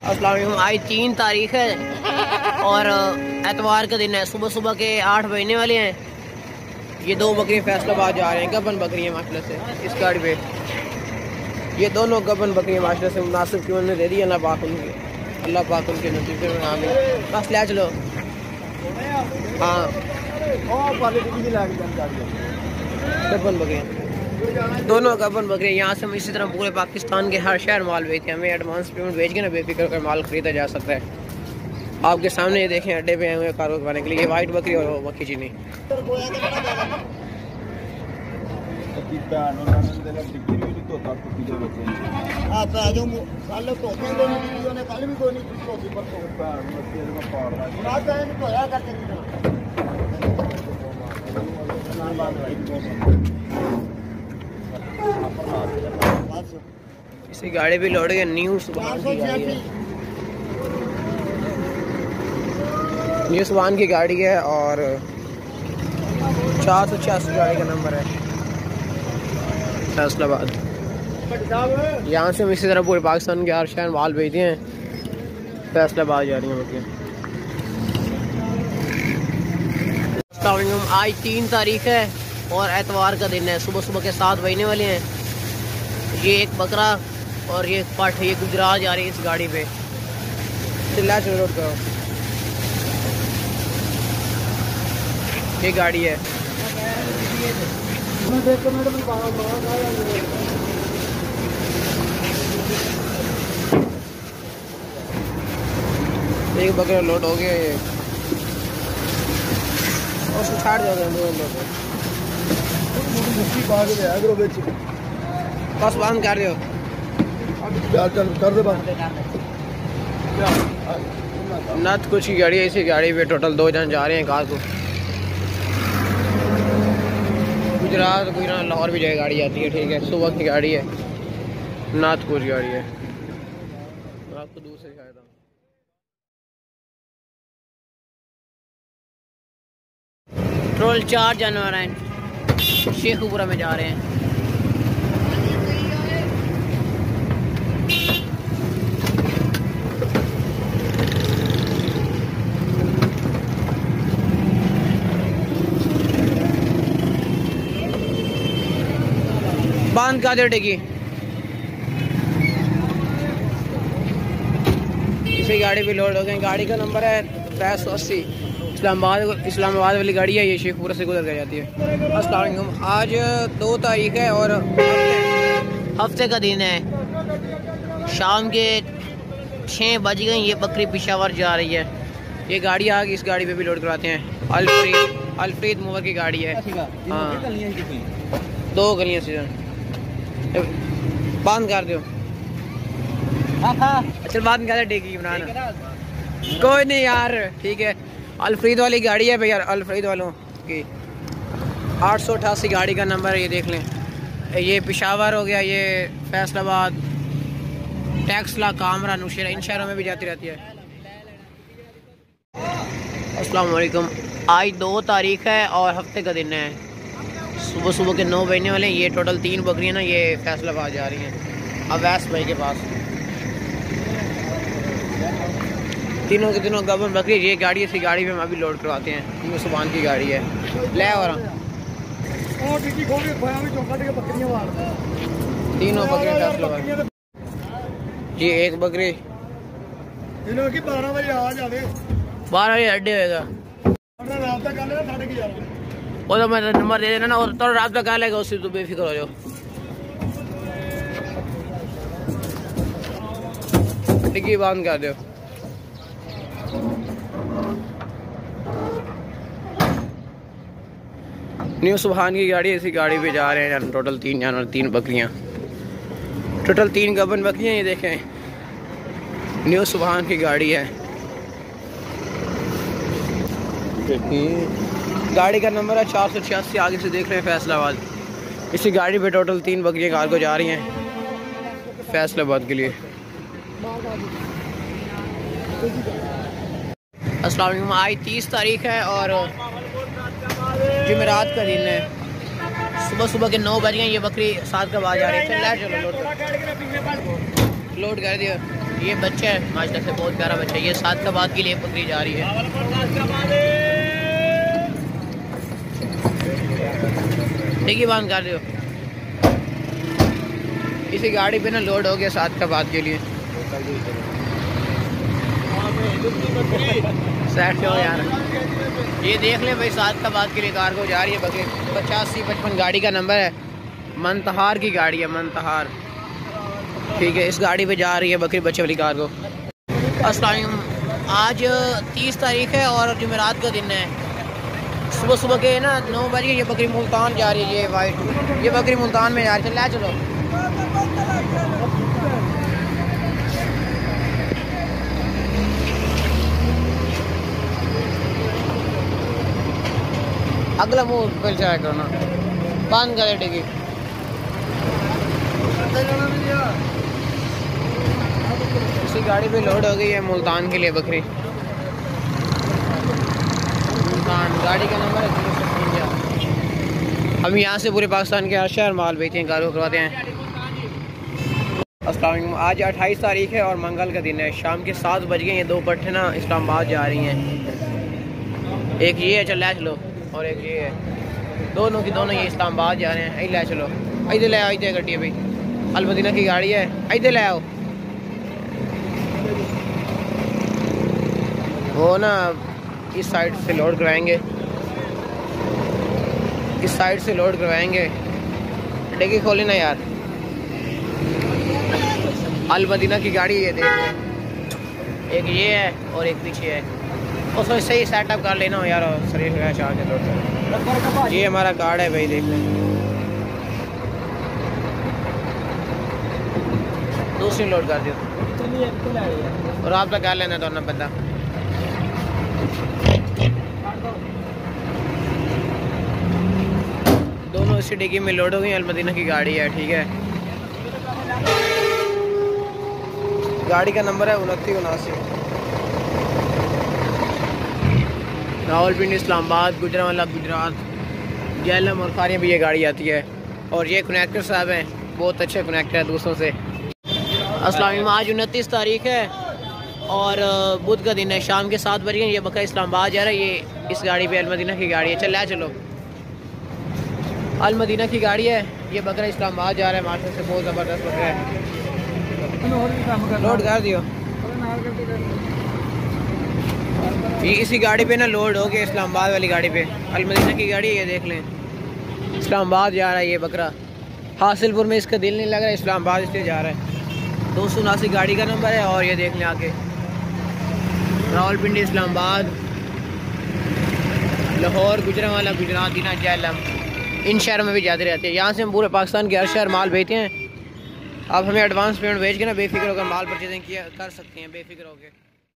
अस्सलाम वालेकुम। आज 3 तारीख है और एतवार का दिन है। सुबह सुबह के 8 बजने वाले हैं। ये 2 बकरियाँ फैसलाबाद जा रहे हैं। गबन बकरियाँ माशाल्लाह से इस गाड़ी पे ये दोनों गबन बकरियाँ माशाल्लाह से मुनासिब कीमत में दे दी। अल्लाह पाक उनके नतीजे में आमीन। बस ले चलो। हाँ गबन बकरियाँ, दोनों गबन बकरियाँ। यहाँ से हम इसी तरह पूरे पाकिस्तान के हर शहर माल बेचते हैं। हमें एडवांस पेमेंट भेज के ना बेफिक्र कर माल खरीदा जा सकता है। आपके सामने ये देखें अड्डे पे आए हुए कारोबार करवाने के लिए। ये वाइट बकरी और मक्खी चीनी। इसी गाड़ी भी लोड गया। न्यू सुभान की गाड़ी है। न्यू सुभान की गाड़ी है और 486 गाड़ी का नंबर है फैसलाबाद। यहाँ से हम इसी तरह पूरे पाकिस्तान के हर शहर माल भेजते हैं। फैसलाबाद जा रही हैं बकरियाँ। आज 3 तारीख है और एतवार का दिन है। सुबह सुबह के 7 बजने वाले हैं। ये एक बकरा और ये पठ ये गुजरात जा रही है इस गाड़ी पे। चिल्ला चलो रोड करो। ये गाड़ी है। एक बकरा लोड हो गया। ये और छाड़ दो बस बंद कर दो। नत कुछ की गाड़ी है। इसी गाड़ी पे टोटल 2 जन जा रहे हैं। कार को गुजरात लाहौर भी जाए गाड़ी आती है। ठीक है, सुबह की गाड़ी है। नाथ कुछ गाड़ी है। आपको दूर से दिखाता हूँ। टोटल 4 जानवर हैं। शेखपुरा में जा रहे हैं। बांध का दे टेकी। इसी गाड़ी पे लोड हो गए। गाड़ी का नंबर है 580। इस्लामाबाद वाली गाड़ी है। ये शेखपुरा से गुजर कर जाती है। अस्सलाम वालेकुम। आज 2 तारीख है और हफ्ते का दिन है। शाम के 6 बज गए। ये बकरी पेशावर जा रही है। ये गाड़ी आ गई। इस गाड़ी पे भी लोड करवाते हैं। अल्फ्रीद मूवर की गाड़ी है। हाँ 2 गलियाँ से बंद कर दो। अच्छा बंद कर टेकी बनाना। कोई नहीं यार, ठीक है। अल्फ्रीद वाली गाड़ी है भैया। अल्फ्रीद वालों की 888 गाड़ी का नंबर है। ये देख लें। ये पेशावर हो गया। ये फैसलाबाद, टैक्सला, कामरा, नौशेरा, इन शहरों में भी जाती रहती है। अस्सलाम वालेकुम। आज 2 तारीख है और हफ्ते का दिन है। सुबह सुबह के 9 बजने वाले हैं। ये टोटल 3 बकरियाँ ना ये फैसलाबाद जा रही हैं अवैस भाई के पास। तीनों के तीनों गबन बकरी। ये गाड़ी इसी गाड़ी में हम अभी लोड करवाते हैं। न्यू सुभान की गाड़ी है। ले और तीनों बकरियाँ फैसलाबाद। ये एक बकरी 12 बजे आ जावे। 12 बजे अड्डे होएगा। वो तो मैं नंबर दे देना ना और तो रात का लेगा। उससे तो बेफिक्र हो जाओ। टिक्की बंद कर दो। न्यू सुभान की गाड़ी इसी गाड़ी पे जा रहे हैं। टोटल 3 जानवर, 3 बकरियां। टोटल 3 गबन बकरियां। ये देखें न्यू सुभान की गाड़ी है। गाड़ी का नंबर है 486। आगे से देख रहे हैं फैसलाबाद। इसी गाड़ी पे टोटल 3 बकरियां कार को जा रही हैं फैसलाबाद के लिए। अस्सलाम वालेकुम। आज 30 तारीख है और जुमेरात का दिन है। सुबह सुबह के 9 बज गए। ये बकरी 7 का बाज आ रही है। चलो लोड कर दिया। ये बच्चा है माशाल्लाह से, बहुत प्यारा बच्चा है। ये 7 का बाद के लिए बकरी जा रही है। देखिए बंद कर दो। इसी गाड़ी पे ना लोड हो गया 7 का बाद के लिए। सेट हो यार, ये देख लें भाई 7 का बाद के लिए कार्गो जा रही है बकरी। 8555 गाड़ी का नंबर है, मंतहार की गाड़ी है, मंतहार। ठीक है, इस गाड़ी पे जा रही है बकरी बच्चे वाली कार्गो। अस्सलाम, आज 30 तारीख है और जुमेरात का दिन है। सुबह सुबह के ना 9 बजे ये बकरी मुल्तान जा रही है। ये वाइट, ये बकरी मुल्तान में जा रही है। चलो अगला मुँह पर जाया करो ना, बंद कर देगी। इसी गाड़ी पे लोड हो गई है मुल्तान के लिए बकरी। मुल्तान गाड़ी का नंबर है 053। हम यहाँ से पूरे पाकिस्तान के हर शहर माल बेचते हैं, कार्गो करवाते हैं। अस्सलाम वालेकुम, आज 28 तारीख है और मंगल का दिन है। शाम के 7 बज गए। ये 2 पट्टे ना इस्लामाबाद जा रही हैं। एक ये है, चलो, और एक ये है। दोनों की दोनों ये इस्लामाबाद जा रहे हैं। ले चलो, इधर ले आओ, इधर गड्डी भाई, अलमदीना की गाड़ी है, इधर ले आओ। वो ना इस साइड से लोड करवाएंगे, इस साइड से लोड करवाएंगे। डिग्गी खोली ना यार। अलमदीना की गाड़ी ये देख, एक ये है और एक पीछे है। उसमें सही सेटअप कर लेना हो यार, शरीर का चार्ज है। ये हमारा कार्ड है भाई, देख लें। दूसरी लोड कर दियो और आप तो कर लेना दोनों बंदा। दोनों इसी डिग्गी में लोड हो गई। अलमदीना की गाड़ी है, ठीक है। गाड़ी का नंबर है 2979। रावलपिंडी, इस्लामाबाद, गुजरांवाला, गुजरात, जेलम और खारियाँ भी ये गाड़ी आती है। और ये कनेक्टर साहब हैं, बहुत अच्छे कनेक्टर हैं दूसरों से। अस्सलाम वालेकुम, आज 29 तारीख है और बुध का दिन है। शाम के 7 बजे ये बकरा इस्लामाबाद जा रहा है। ये इस गाड़ी पे अलमदीना की गाड़ी है। चलो, अलमदीना की गाड़ी है। ये बकरा इस्लामाबाद जा रहा है। मार्केट से बहुत ज़बरदस्त बकरा है। लोड कर दियो। ये इसी गाड़ी पे ना लोड हो गया इस्लामाबाद वाली गाड़ी पे। अलमदीना की गाड़ी है, ये देख लें। इस्लामाबाद जा रहा है ये बकरा। हासिलपुर में इसका दिल नहीं लग रहा है, इस्लामाबाद इसलिए जा रहा है। 279 गाड़ी का नंबर है। और ये देख लें आके, रावलपिंडी, इस्लामाबाद, लाहौर, गुजरांवाला, गुजरात, दीना, जेलम, इन शहरों में भी जाते रहते हैं। यहाँ से हम पूरे पाकिस्तान के हर शहर माल भेजते हैं। आप हमें एडवांस पेमेंट भेज के ना बेफिक्र होकर माल परचेजिंग किया कर सकते हैं, बेफिक्र होकर।